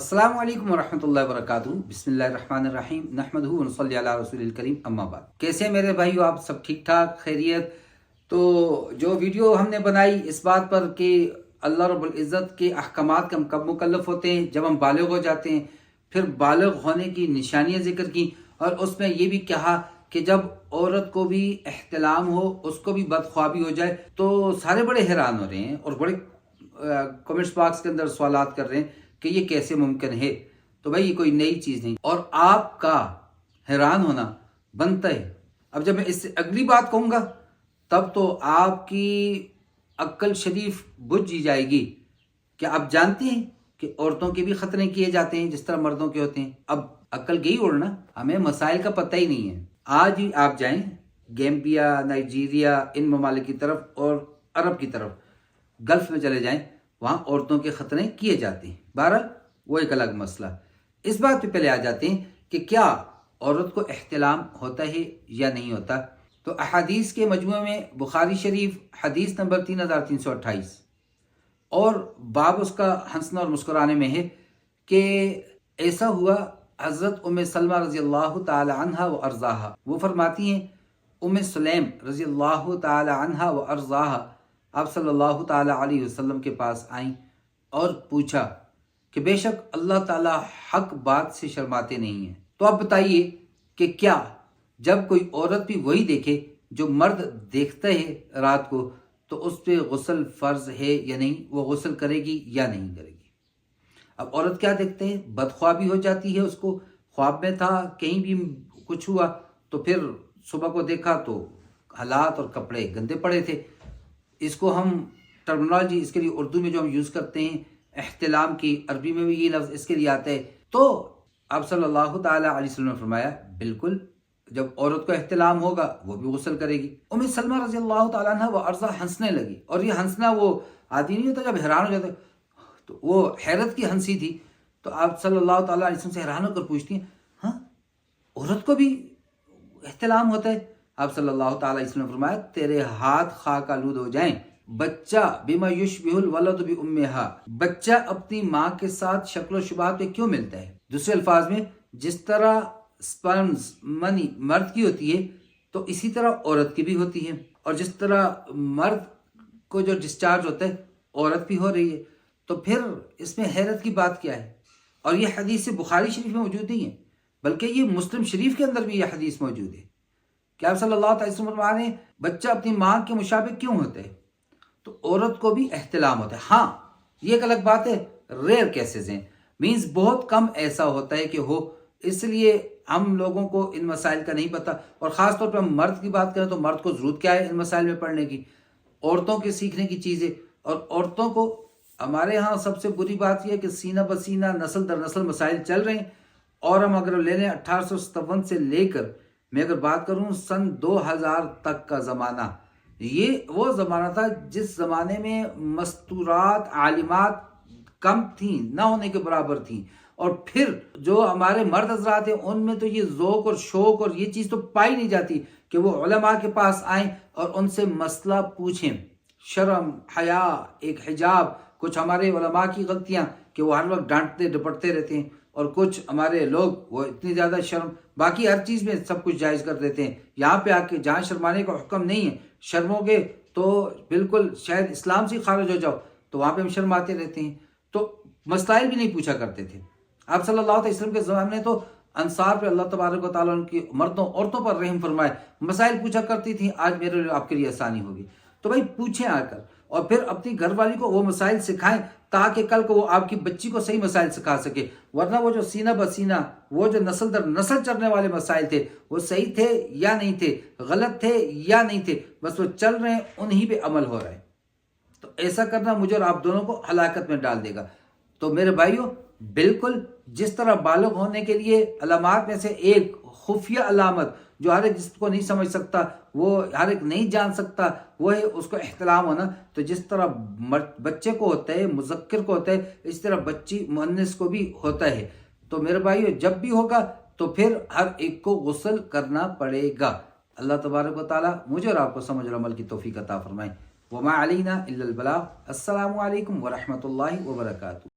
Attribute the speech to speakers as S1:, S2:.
S1: अस्सलाम वालेकुम वरहमतुल्लाहि वबरकातुहू। बिस्मिल्लाहिर्रहमानिर्रहीम नहमदुहु व नसल्ली अला रसूलिल करीम, अम्मा बाद। कैसे हैं मेरे भाइयों, आप सब ठीक ठाक खैरियत? तो जो वीडियो हमने बनाई इस बात पर कि अल्लाह रब्बुल इज़्ज़त के अहकामात के हम कब मुकल्लफ होते हैं, जब हम बालिग हो जाते हैं। फिर बालिग होने की निशानियाँ जिक्र की और उसमें ये भी कहा कि जब औरत को भी एहतलाम हो, उसको भी बदख्वाबी हो जाए। तो सारे बड़े हैरान हो रहे हैं और बड़े कमेंट्स बॉक्स के अंदर सवालात कर रहे हैं कि ये कैसे मुमकिन है। तो भाई ये कोई नई चीज़ नहीं और आपका हैरान होना बनता है। अब जब मैं इससे अगली बात कहूँगा तब तो आपकी अक्ल शरीफ बुझ ही जाएगी। क्या आप जानते हैं कि औरतों के भी खतरे किए जाते हैं जिस तरह मर्दों के होते हैं? अब अक्ल गई उड़ना, हमें मसाइल का पता ही नहीं है। आज ही आप जाएं गैम्बिया, नाइजीरिया, इन ममालिक की तरफ और अरब की तरफ, गल्फ में चले जाएं, वहाँ औरतों के खतरे किए जाते हैं। बहरहाल वो एक अलग मसला। इस बात पे पहले आ जाते हैं कि क्या औरत को एहतलाम होता है या नहीं होता। तो अहादीस के मजमूए में बुखारी शरीफ हदीस नंबर 3328 और बाब उसका हंसना और मुस्कुराने में है कि ऐसा हुआ, हज़रत उम्मे सलमा रज़ी अल्लाह ताला अन्हा व अर्ज़ाहा, वो फरमाती हैं, उम्मे सुलैम रज़ी अल्लाह ताला अन्हा व अर्ज़ाहा आप सल्लल्लाहु ताला अलैहि वसल्लम के पास आईं और पूछा कि बेशक अल्लाह ताला हक बात से शर्माते नहीं हैं। तो आप बताइए कि क्या जब कोई औरत भी वही देखे जो मर्द देखता है रात को, तो उस पर गुस्ल फ़र्ज है या नहीं, वो गुस्ल करेगी या नहीं करेगी। अब औरत क्या देखते हैं, बदख्वाबी हो जाती है, उसको ख्वाब में था, कहीं भी कुछ हुआ तो फिर सुबह को देखा तो हालात और कपड़े गंदे पड़े थे। इसको हम टर्मिनोलॉजी इसके लिए उर्दू में जो हम यूज़ करते हैं एहतलाम की, अरबी में भी ये लफ्ज़ इसके लिए आता है। तो आप सल्लल्लाहु ताला अलैहि वसल्लम ने फरमाया बिल्कुल, जब औरत को एहतलाम होगा वो भी गुस्ल करेगी। उम्मे सलमा रज़ी अल्लाह ताला अन्हा व अर्ज़ा हंसने लगी, और ये हंसना वो आदि नहीं होता जब हैरान हो जाता, तो वो हैरत की हंसी थी। तो आप सल्लल्लाहु ताला अलैहि वसल्लम से हैरान होकर पूछती हैं, हाँ औरत को भी एहतलाम होता है? आप सल्लल्लाहु ताला अलैहि वसल्लम ने फरमाया, तेरे हाथ खाक आलूद हो जाएं, बच्चा बिमा युशबिहुल वलद बि उम्मिहा, बच्चा अपनी माँ के साथ शक्ल शुबाह पे क्यों मिलता है। दूसरे अल्फाज में, जिस तरह स्पर्म्स मनी मर्द की होती है तो इसी तरह औरत की भी होती है, और जिस तरह मर्द को जो डिस्चार्ज होता है औरत भी हो रही है। तो फिर इसमें हैरत की बात क्या है? और ये हदीस से बुखारी शरीफ में मौजूद नहीं है, बल्कि ये मुस्लिम शरीफ के अंदर भी ये हदीस मौजूद है कि आप सल्लल्लाहु अलैहि वसल्लम फरमा रहे हैं, बच्चा अपनी माँ के मुशाबिह क्यों होता है, तो औरत को भी एहतलाम होता है। हाँ ये एक अलग बात है, रेयर केसेस हैं, मीन्स बहुत कम ऐसा होता है कि हो, इसलिए हम लोगों को इन मसाइल का नहीं पता। और ख़ास तौर पर हम मर्द की बात करें तो मर्द को ज़रूरत क्या है इन मसाइल में पढ़ने की, औरतों के सीखने की चीज़ें। और औरतों को हमारे यहाँ सबसे बुरी बात यह है कि सीना बसीना नस्ल दर नस्ल मसाइल चल रहे हैं। और हम अगर ले लें 1857 से लेकर, मैं अगर बात करूँ सन 2000 तक का ज़माना, ये वो ज़माना था जिस ज़माने में मस्तूरात आलिमात कम थी, ना होने के बराबर थी। और फिर जो हमारे मर्द हजरात हैं उनमें तो ये ज़ौक़ और शौक़ और ये चीज़ तो पाई नहीं जाती कि वो उलमा के पास आएँ और उनसे मसला पूछें। शर्म, हया, एक हिजाब, कुछ हमारे उलमा की गलतियाँ कि वो हर वक्त डांटते डपटते रहते हैं, और कुछ हमारे लोग वो इतनी ज़्यादा शर्म, बाकी हर चीज़ में सब कुछ जायज़ कर देते हैं। यहाँ पे आके जहाँ शर्माने का हुक्म नहीं है, शर्मोगे तो बिल्कुल शायद इस्लाम से खारिज हो जाओ, तो वहाँ पे हम शर्माते रहते हैं। तो मसाइल भी नहीं पूछा करते थे। आप सल्लल्लाहु अलैहि वसल्लम के ज़माने में तो अंसार पे अल्लाह तबारक व तआला उनकी मर्दों औरतों पर रहम फरमाए, मसाइल पूछा करती थी, आज मेरे लिए आपके लिए आसानी होगी। तो भाई पूछें आकर, और फिर अपनी घरवाली को वो मसाइल सिखाएं ताकि कल को वो आपकी बच्ची को सही मसाइल सिखा सके। वरना वो जो सीना बसीना, वो जो नस्ल दर नस्ल चलने वाले मसाइल थे, वो सही थे या नहीं थे, गलत थे या नहीं थे, बस वो चल रहे हैं, उन्हीं पे अमल हो रहा है। तो ऐसा करना मुझे और आप दोनों को हलाकत में डाल देगा। तो मेरे भाइयों, बिल्कुल जिस तरह बालिग होने के लिए अलामात में से एक खुफिया अलामत जो हर एक जिसको नहीं समझ सकता, वो हर एक नहीं जान सकता, वो है उसको एहतलाम होना। तो जिस तरह बच्चे को होता है, मुज़क्किर को होता है, इस तरह बच्ची मुअन्निस को भी होता है। तो मेरे भाइयों, जब भी होगा तो फिर हर एक को गुस्ल करना पड़ेगा। अल्लाह तबारक व तआला मुझे और आपको समझ और अमल की तौफीक अता फरमाए। वमा अलैना इल्लल बलाग। अस्सलामु अलैकुम व रहमतुल्लाहि व बरकातुहू।